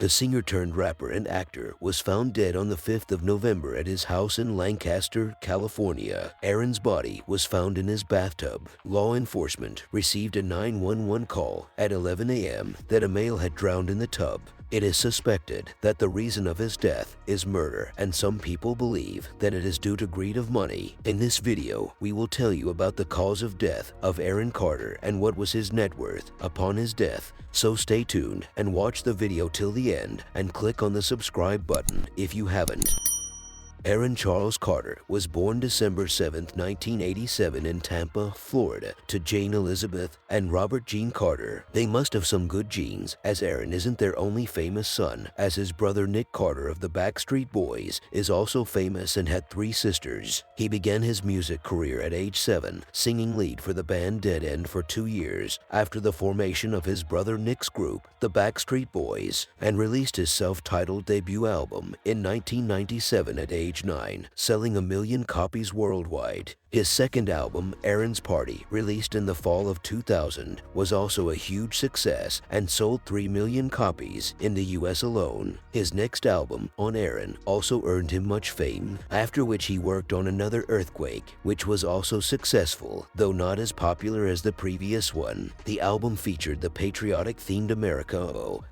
The singer-turned-rapper and actor was found dead on the 5th of November at his house in Lancaster, California. Aaron's body was found in his bathtub. Law enforcement received a 911 call at 11 a.m. that a male had drowned in the tub. It is suspected that the reason of his death is murder, and some people believe that it is due to greed of money. In this video, we will tell you about the cause of death of Aaron Carter and what was his net worth upon his death. So stay tuned and watch the video till the end and click on the subscribe button if you haven't. Aaron Charles Carter was born December 7, 1987 in Tampa, Florida, to Jane Elizabeth and Robert Gene Carter. They must have some good genes, as Aaron isn't their only famous son, as his brother Nick Carter of the Backstreet Boys is also famous and had 3 sisters. He began his music career at age 7, singing lead for the band Dead End for 2 years after the formation of his brother Nick's group, the Backstreet Boys, and released his self-titled debut album in 1997 at age 9, selling 1 million copies worldwide. His second album, Aaron's Party, released in the fall of 2000, was also a huge success and sold 3 million copies in the US alone. His next album, On Aaron, also earned him much fame, after which he worked on another Earthquake, which was also successful, though not as popular as the previous one. The album featured the patriotic-themed America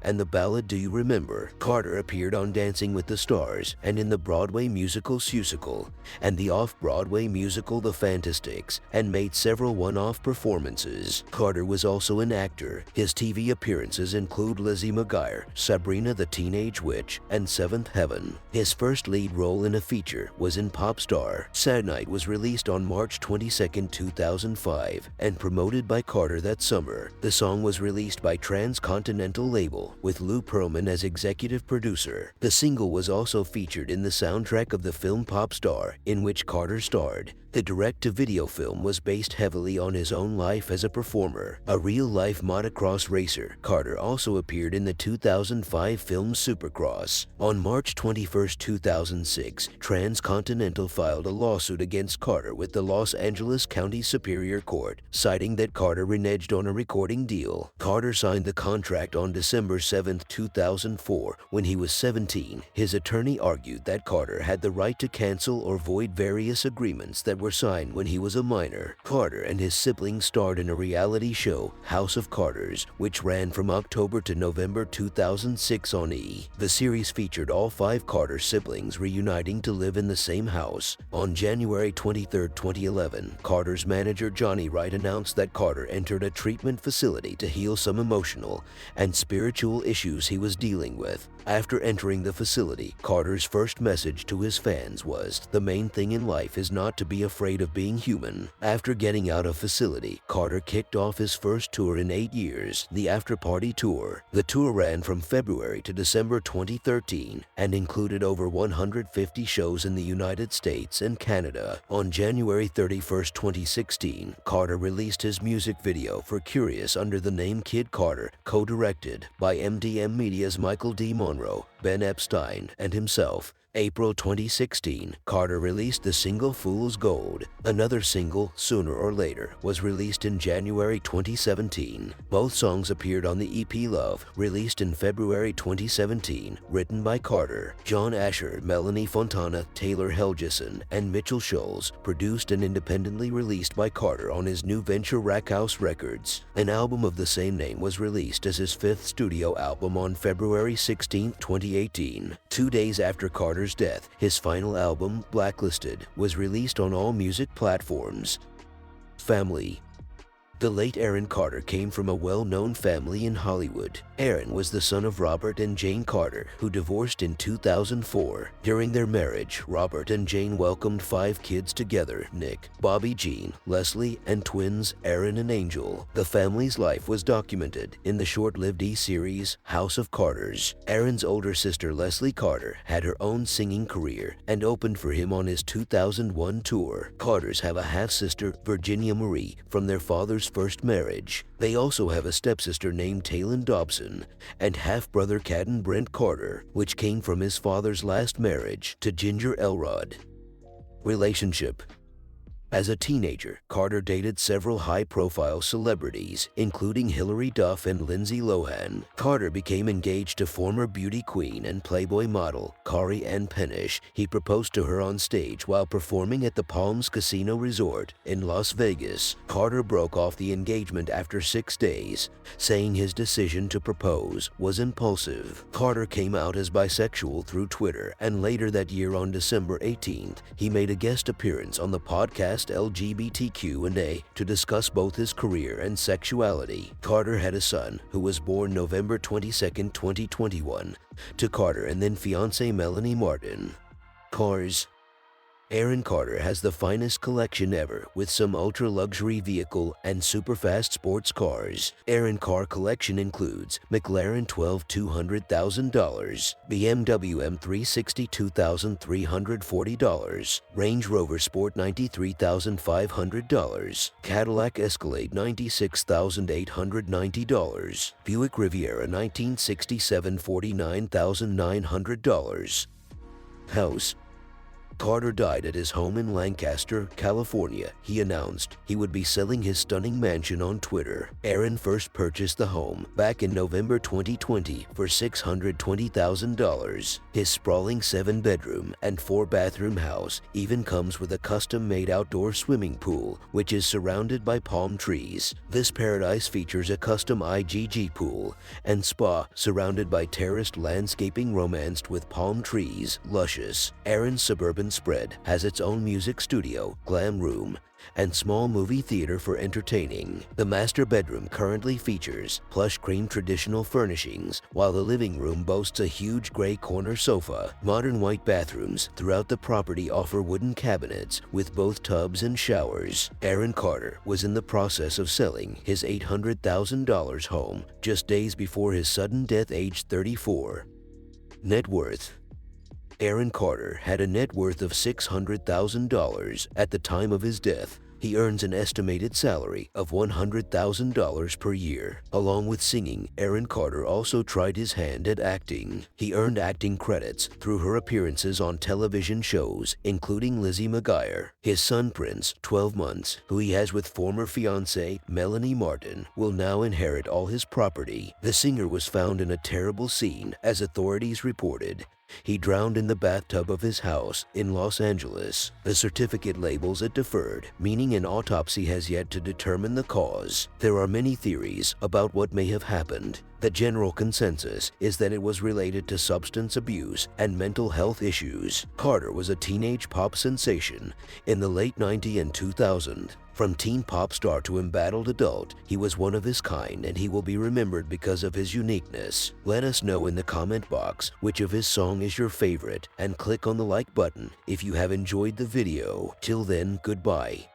and the ballad Do You Remember? Carter appeared on Dancing with the Stars and in the Broadway musical Seussical and the off-Broadway musical The Fantastics, and made several one-off performances. Carter was also an actor. His TV appearances include Lizzie McGuire, Sabrina the Teenage Witch, and Seventh Heaven. His first lead role in a feature was in Pop Star. Sad Night was released on March 22, 2005, and promoted by Carter that summer. The song was released by Transcontinental label, with Lou Pearlman as executive producer. The single was also featured in the soundtrack of the film Pop Star, in which Carter starred. The direct-to-video film was based heavily on his own life as a performer. A real-life motocross racer, Carter also appeared in the 2005 film Supercross. On March 21, 2006, Transcontinental filed a lawsuit against Carter with the Los Angeles County Superior Court, citing that Carter reneged on a recording deal. Carter signed the contract on December 7, 2004, when he was 17. His attorney argued that Carter had the right to cancel or void various agreements that were signed when he was a minor. Carter and his siblings starred in a reality show, House of Carters, which ran from October to November 2006 on E! The series featured all 5 Carter siblings reuniting to live in the same house. On January 23, 2011, Carter's manager Johnny Wright announced that Carter entered a treatment facility to heal some emotional and spiritual issues he was dealing with. After entering the facility, Carter's first message to his fans was, "The main thing in life is not to be afraid of being human." After getting out of facility, Carter kicked off his first tour in 8 years, the After Party Tour. The tour ran from February to December 2013 and included over 150 shows in the United States and Canada. On January 31, 2016, Carter released his music video for Curious under the name Kid Carter, co-directed by MDM Media's Michael D. Monroe, Ben Epstein, and himself. April 2016, Carter released the single Fool's Gold. Another single, Sooner or Later, was released in January 2017. Both songs appeared on the EP Love, released in February 2017, written by Carter. John Asher, Melanie Fontana, Taylor Helgeson, and Mitchell Scholes, produced and independently released by Carter on his new venture Rackhouse Records. An album of the same name was released as his 5th studio album on February 16, 2018. 2 days after Carter's death, his final album, Blacklisted, was released on all music platforms. Family. The late Aaron Carter came from a well-known family in Hollywood. Aaron was the son of Robert and Jane Carter, who divorced in 2004. During their marriage, Robert and Jane welcomed 5 kids together: Nick, Bobby Jean, Leslie, and twins Aaron and Angel. The family's life was documented in the short-lived E-series House of Carters. Aaron's older sister Leslie Carter had her own singing career and opened for him on his 2001 tour. Carters have a half-sister, Virginia Marie, from their father's first marriage. They also have a stepsister named Taylin Dobson and half-brother Caden Brent Carter, which came from his father's last marriage to Ginger Elrod. Relationship. As a teenager, Carter dated several high-profile celebrities, including Hilary Duff and Lindsay Lohan. Carter became engaged to former beauty queen and Playboy model Kari Ann Pennish. He proposed to her on stage while performing at the Palms Casino Resort in Las Vegas. Carter broke off the engagement after 6 days, saying his decision to propose was impulsive. Carter came out as bisexual through Twitter, and later that year on December 18th, he made a guest appearance on the podcast LGBTQ&A to discuss both his career and sexuality. Carter had a son who was born November 22, 2021, to Carter and then fiancée Melanie Martin. Cars. Aaron Carter has the finest collection ever, with some ultra-luxury vehicle and super-fast sports cars. Aaron car collection includes McLaren 12 $200,000, BMW M3 $62,340, Range Rover Sport $93,500, Cadillac Escalade $96,890, Buick Riviera 1967 $49,900. House. Carter died at his home in Lancaster, California. He announced he would be selling his stunning mansion on Twitter. Aaron first purchased the home back in November 2020 for $620,000. His sprawling 7-bedroom and 4-bathroom house even comes with a custom-made outdoor swimming pool, which is surrounded by palm trees. This paradise features a custom IGG pool and spa surrounded by terraced landscaping romanced with palm trees, luscious. Aaron's suburban spread has its own music studio, glam room, and small movie theater for entertaining. The master bedroom currently features plush cream traditional furnishings, while the living room boasts a huge gray corner sofa. Modern white bathrooms throughout the property offer wooden cabinets with both tubs and showers. Aaron Carter was in the process of selling his $800,000 home just days before his sudden death aged 34. Net worth. Aaron Carter had a net worth of $600,000 at the time of his death. He earns an estimated salary of $100,000 per year. Along with singing, Aaron Carter also tried his hand at acting. He earned acting credits through her appearances on television shows, including Lizzie McGuire. His son Prince, 12 months, who he has with former fiancée Melanie Martin, will now inherit all his property. The singer was found in a terrible scene, as authorities reported. He drowned in the bathtub of his house in Los Angeles. The certificate labels it deferred, meaning an autopsy has yet to determine the cause. There are many theories about what may have happened. The general consensus is that it was related to substance abuse and mental health issues. Carter was a teenage pop sensation in the late 90s and 2000s. From teen pop star to embattled adult, he was one of his kind, and he will be remembered because of his uniqueness. Let us know in the comment box which of his song is your favorite, and click on the like button if you have enjoyed the video. Till then, goodbye.